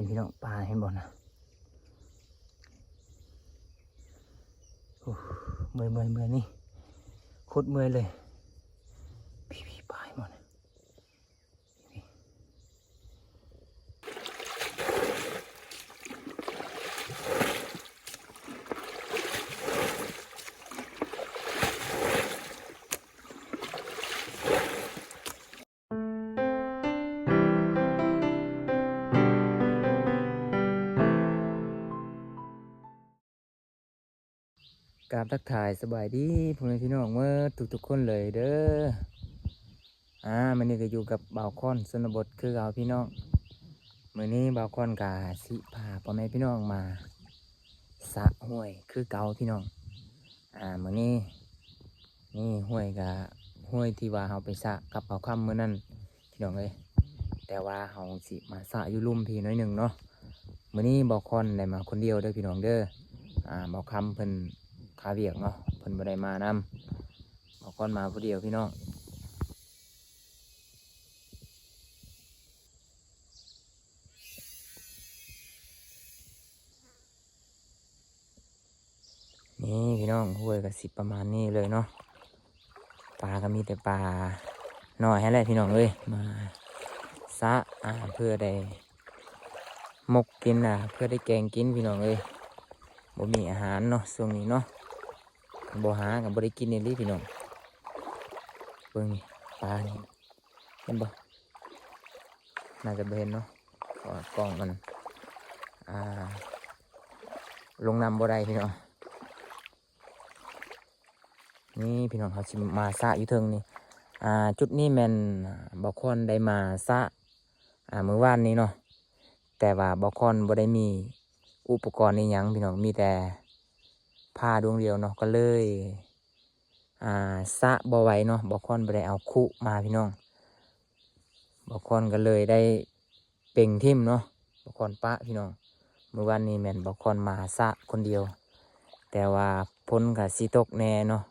นพี่น้องปลาเห็นบ่นะเมื่อยนี่โคตรเมื่อยเลยพี่ปลาหมดกราบทักทายสบายดีพ่อแม่พี่น้องเมื่อทุกคนเลยเด้อมันนี่ก็อยู่กับบ่าวคอนชนบทคือเราพี่น้องมื้อนี้บ่าวคอนกาสิพาพ่อแม่พี่น้องมาสระห้วยคือเก่าพี่น้องมื้อนี้นี่ห้วยกะห้วยที่ว่าเฮาไปสระกับบ่าวค่ำมื้อนั้นพี่น้องเอ้ยแต่ว่าเฮาสิมาสระอยู่ลุ่มพี่น้อยหนึ่งเนาะมื้อนี้บ่าวคอนได้มาคนเดียวเด้อพี่น้องเด้อบ่าวค่ำเพิ่นขาเวียกเนาะเพิ่นบ่ได้มานำบ่าวคอนมาผู้เดียวพี่น้องนี่พี่น้องห้วยก็สิประมาณนี้เลยเนาะปลาก็มีแต่ปลาน้อยให้แหละพี่น้องเอ้ยมาสระเพื่อได้มกกินเพื่อได้แกงกินพี่น้องเอ้ยบ่มีอาหารเนาะช่วงนี้เนาะบ่หากับบ่ได้กินนี่พี่น้องเบิ่งนี่ปลานี่เห็นบ่น่าจะบ่เห็นเนาะเพราะว่ากล้องมันลงน้ำบ่ได้พี่น้องนี่พี่น้องเขาสิมาสระอยู่เทิงนี่จุดนี้แม่นบ่าวคอนได้มาสระมื้อวานนี้เนาะแต่ว่าบ่าวคอนบ่ได้มีอุปกรณ์นี่หยังพี่น้องมีแต่ผ้าดวงเดียวเนาะก็เลยสระบ่ไหวเนาะบ่าวคอนบ่ได้เอาคุมาพี่น้องบ่าวคอนก็เลยได้เป่งทิ่มเนาะบ่าวคอนปะพี่น้องมื้อวานนี้แม่นบ่าวคอนมาสระคนเดียวแต่ว่าฝนก็สิตกแน่เนาะ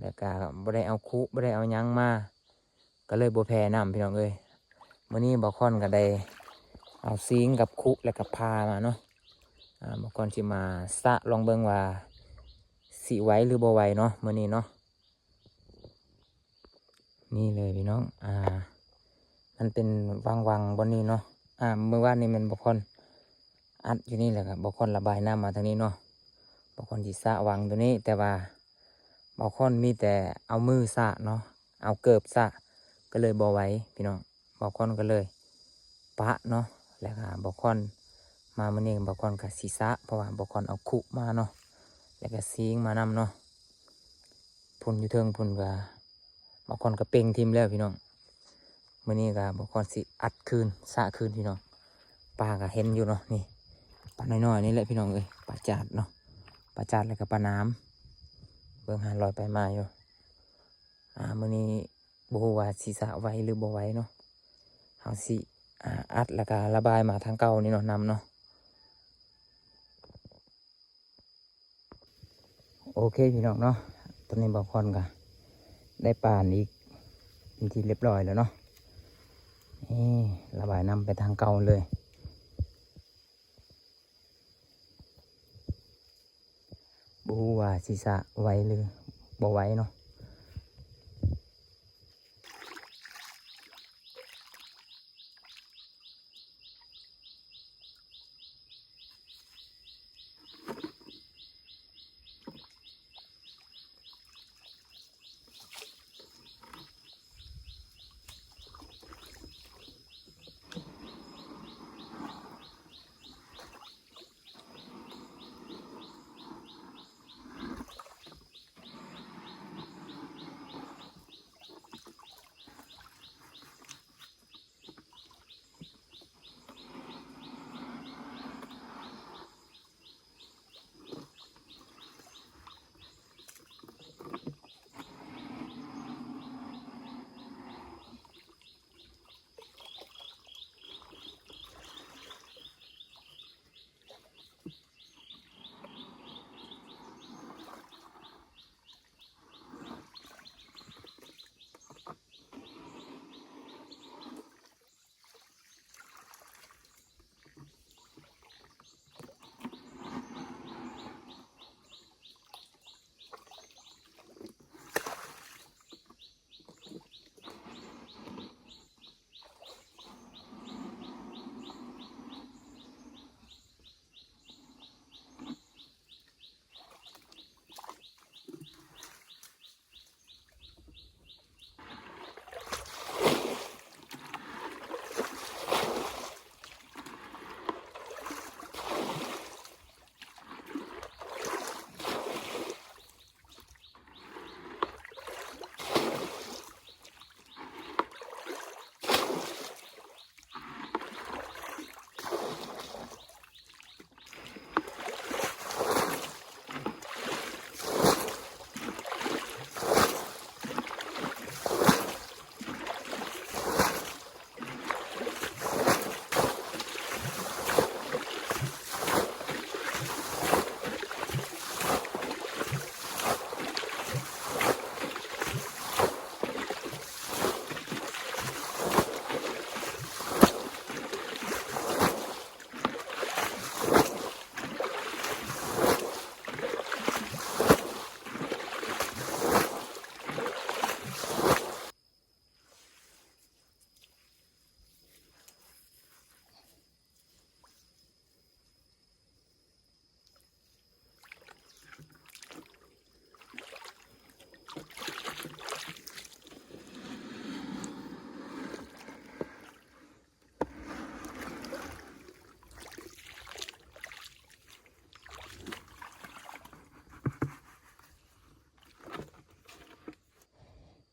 แล้วก็บ่ได้เอาคุบ่ได้เอาหยังมาก็เลยบ่แพ้น้ำพี่น้องเอ้ยมื้อนี้บ่าวคอนก็ได้เอาซิงกับคุแล้วก็พามาเนาะบ่าวคอนสิมาสระลองเบิ่งว่าสิไหวหรือบ่ไหวเนาะมื้อนี้เนาะนี่เลยพี่น้องมันเป็นวังบนนี้เนาะเมื่อวานนี้มันบ่าวคอนอัดอยู่นี่แหละครับบ่าวคอนระบายน้ำมาทางนี้เนาะบ่าวคอนสิสระวังตัวนี้แต่ว่าบ่าวคอนมีแต่เอามือสระเนาะเอาเกิบสระก็เลยบ่ไหวพี่น้องบ่าวคอนก็เลยปะเนาะแล้วก็บ่าวคอนมามื้อนี้บ่าวคอนก็สิสระเพราะว่าบ่าวคอนเอาคุมาเนาะแล้วก็ซิงมานำเนาะพุ่นอยู่เทิงพุ่นก็บ่าวคอนก็เป่งทิ่มแล้วพี่น้องมื้อนี้ก็บ่าวคอนสิอัดคืนสระคืนพี่น้องปลาก็เห็นอยู่เนาะนี่ปลาน้อยๆนี่แหละพี่น้องเอ้ยปลาจาดเนาะปลาจาดแล้วก็ปลาน้ำเบิ่งหาลอยไปมาอยู่มื้อนี้บ่ฮู้ว่าสิสระไหวหรือบ่ไหวเนาะเฮาสิอัดแล้วก็ระบายมาทางเก่านี่เนาะนำเนาะโอเคพี่น้องเนาะตอนนี้บ่าวคอนก็ได้ปานอีกเป็นที่เรียบร้อยแล้วเนาะนี่ระบายน้ำไปทางเก่าเลยบ่ฮู้ว่าสิสระไหวหรือบ่ไหวเนาะ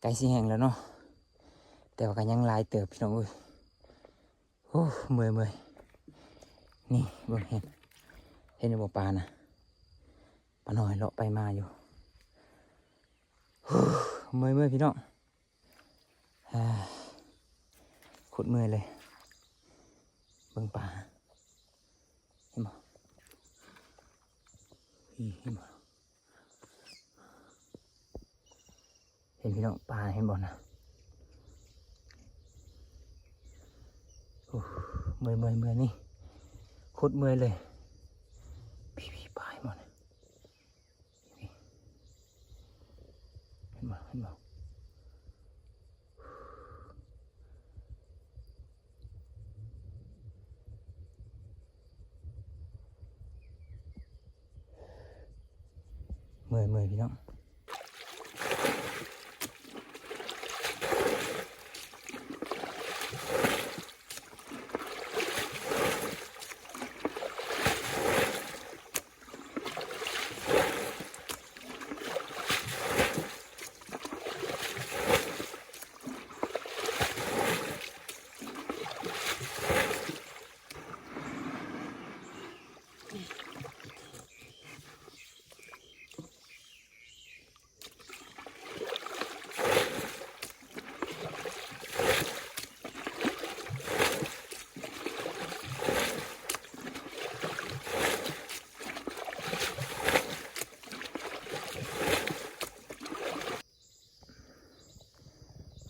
ล้สิแห้งแล้วเนาะแต่ว่าก็ยังหลายเติบพี่น้องเอ้ยโอ้เมื่อยนี่เบิ่งเห็นอยู่บ่ปลานะปลาน้อยเลาะไปมาอยู่เมื่อยพี่น้องขุดเมื่อยเลยเบิ่งปลาเห็นบ่เห็นบ่เห็นพี่น้องปลาเห็นบ่นะเมื่อยนี่ขุดเมื่อยเลยพี่ปลาหมดเห็นบ่เมื่อยพี่น้อง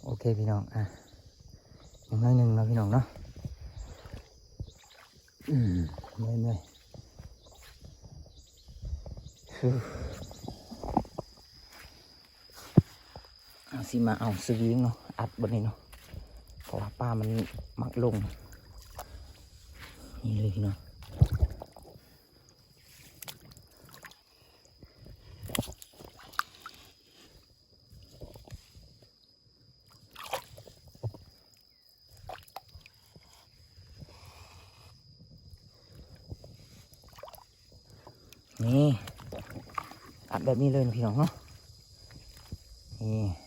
โอเคพี่น้องอย่างน้อยหนึ่งเนาะพี่น้องเนาะเมื่อยเอาสิมาเอาสวิงเนาะอัดบนนี้เนาะเพราะว่าป้ามันมักลงนี่เลยพี่น้องนี่อัดแบบนี้เลยนะพี่น้องเนาะนี่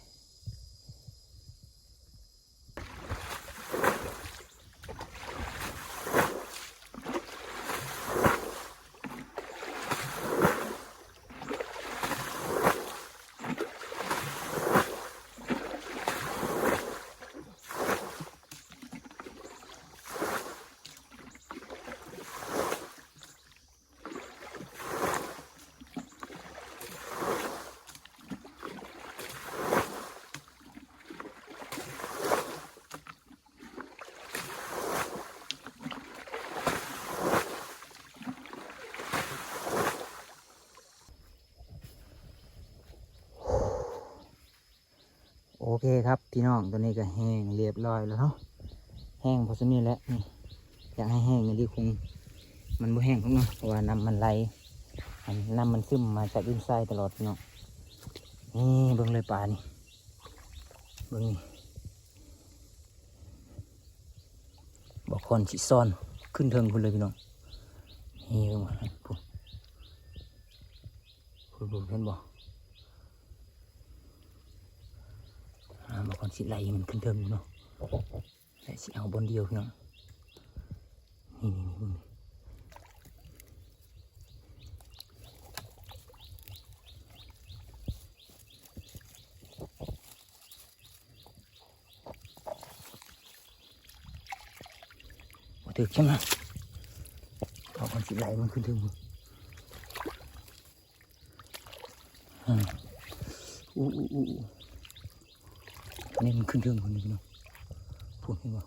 โอเคครับพี่น้องตัวนี้ก็แห้งเรียบร้อยแล้วเนาะแห้งพอสมนี้แล้วนี่อยากให้แห้งนี่ดิคงมันบ่แห้งของเนาะเพราะว่าน้ำมันไหลน้ำมันซึมมาจากดินทรายตลอดพี่น้องนี่เบิ่งเลยปลานี่เบิ่งนี่บอกคนสิซ่อนขึ้นเทิงคุณเลยพี่น้องนี่เบิ่งมาพูดเห็นบ่บอกคนสิไหลมันขึ้นเทิงเนาะแต่สิเอาบนเดียวพี่น้องนี่เบิ่งถึกใช่ไหมเอาคนสิไหลมันขึ้นถึงนี่มันขึ้นถึงคนนี้เนาะพูดให้บอก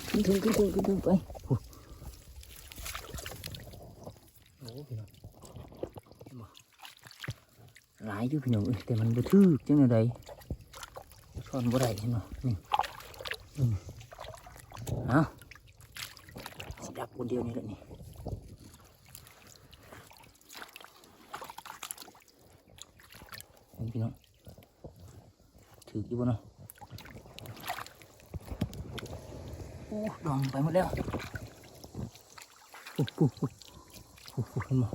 ขึ้นถึงไปโอ้พี่น้องหลายอยู่พี่น้องแต่มันบ่ทึกจังได๋ซ่อนบ่ได้เนาะนี่เอาสิดับคนเดียวนี่แหละนี่พี่น้องถืออยู่บ่เนาะ โอ้ดองไปหมดแล้วโอ้โหโอ้โหเห็นบ่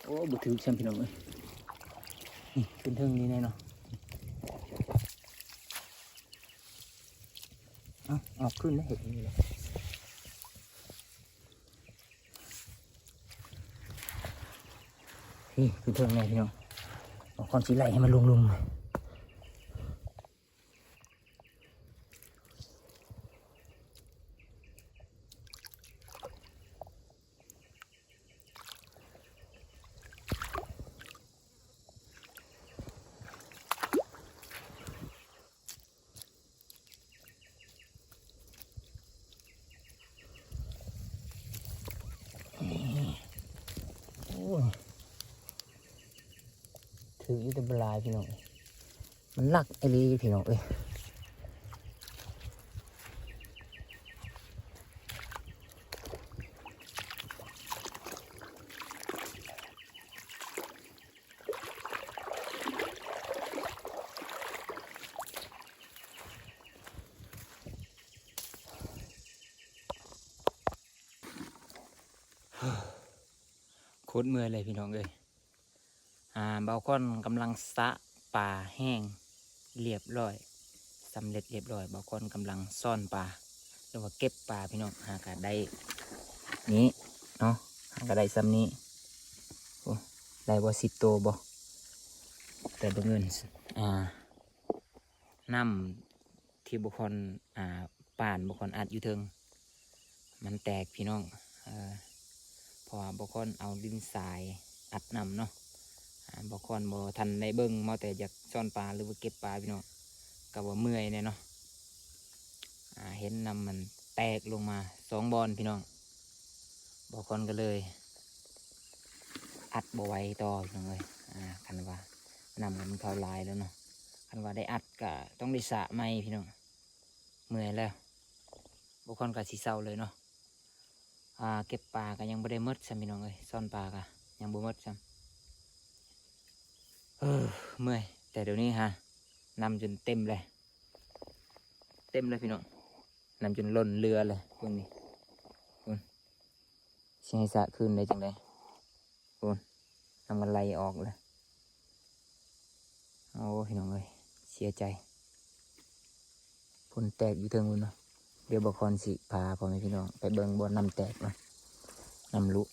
โอ้บุถือฉันพี่น้องเลยนี่ขึ้นเทิงนี้แน่เนาะออกขึ้นแล้วเห็นนี่เลยนี่ขึ้นเทิงแน่พี่น้องเอาคอนสีไหลให้มันลุมถืออยู่แต่บลายพี่น้องมันหนักไอ้ลีพี่น้องเอ้ยโคตรเมื่อยเลยพี่น้องเอ้ยเบาก้อนกำลังสะป่าแห้งเรียบร้อยสำเร็จเรียบร้อยเบาก้อนกำลังซ่อนปลาหรือว่าเก็บปลาพี่น้องหากได้นี้เนาะหากได้ซ้ำนี้โอ้ได้บ่10 ตัวบ่แต่บังเอิญน้ำที่บุคคลป่านบุคคลอัดอยู่เทิงมันแตกพี่น้องพอบุคคลเอาดินทรายอัดน้ำเนาะบุคคลบ่ทันในเบิ้งมาแต่อยากซ่อนปลาหรือว่าเก็บปลาพี่น้องกับว่าเมื่อยเนี่ยเนาะเห็นน้ำมันแตกลงมา2 บอนพี่น้องบุคคลก็เลยอัดบ่ไหว้ต่อพี่น้องเลยคันว่าน้ำมันเข้าลายแล้วเนาะคันว่าได้อัดก็ต้องได้สระไหมพี่น้องเมื่อยแล้วบุคคลก็สีเศร้าเลยเนาะเก็บปลาก็ยังไม่ได้มดซ้ำพี่น้องเลยซ่อนปลาก็ยังบ่มดซ้ำเมื่อยแต่เดี๋ยวนี้นำจนเต็มเลยพี่น้องนำจนล้นเรือเลยพวกนี้คุณใช้สระคืนได้จังไดคุณทำมันไหลออกเลยโอ้พี่น้องเลยเสียใจพุ่นแตกอยู่เทิงคุณเนาะเดี๋ยวบคอนสิพาพ่อแม่พี่น้องไปเบิ่งบ่อน้ำแตกเนาะน้ำลุ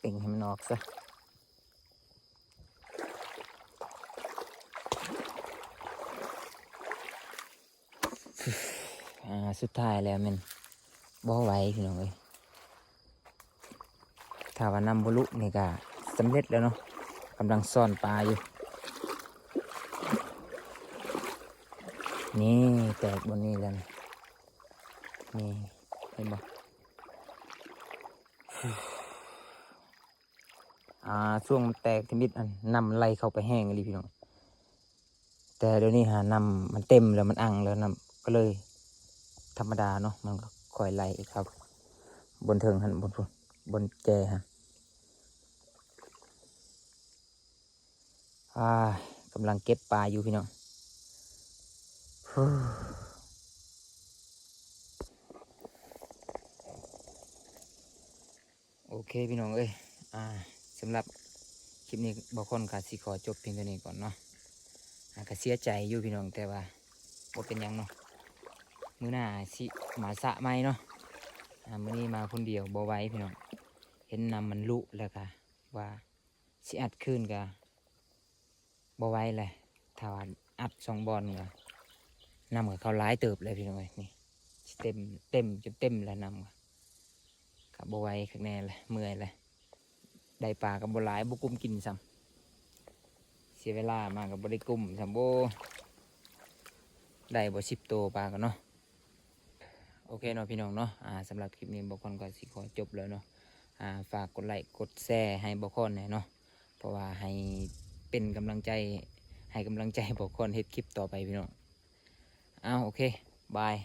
เป่งให้มันออกซะสุดท้ายแล้วมันบ่ไหวพี่น้องเอ้ยถ้าว่านำบลุนี่ก็สำเร็จแล้วเนาะกำลังซ่อนปลาอยู่นี่แตกบนนี้แล้วนี่เห็นบ่ช่วงมันแตกที่มิดนำไหลเข้าไปแห้งเลยพี่น้องแต่เดี๋ยวนี้นำมันเต็มแล้วมันอังแล้วนำก็เลยธรรมดาเนาะมันก็ค่อยไหลอีกครับบนเทิงบนแจกำลังเก็บปลาอยู่พี่น้องโอเคพี่น้องเอ้ยสำหรับคลิปนี้บางคนก็สิขอจบเพียงเท่านี้ก่อนเนาะก็เสียใจอยู่พี่น้องแต่ว่าบ่เป็นยังเนาะมื้อหน้าสิมาสระไหมเนาะมื้อนี้มาคนเดียวบ่ไหวพี่น้องเห็นน้ำมันลุแล้วก็ว่าสิอัดขึ้นก็บ่ไหวเลยถ้าว่าอัด2 บอนก็น้ำก็เข้าหลายเติบเลยพี่น้องเอ้ยนี่เต็มจนเต็มแล้วน้ำก็บ่ไหวข้างแน่เลยเมื่อยเลยได้ปลากับบ่หลายบ่กุ้มกินซ้ำเสียเวลามากกับบ่ได้กุ้มซ้ำบ่ ได้บ่10ตัวปลากันเนาะโอเคเนาะพี่น้องเนาะสำหรับคลิปนี้บ่คอนก็สิขอจบแล้วเนาะฝากกดไลค์กดแชร์ให้บ่คอนหน่อยเนาะเพราะว่าให้เป็นกำลังใจให้กำลังใจบ่คอนเฮ็ดคลิปต่อไปพี่น้องโอเคบาย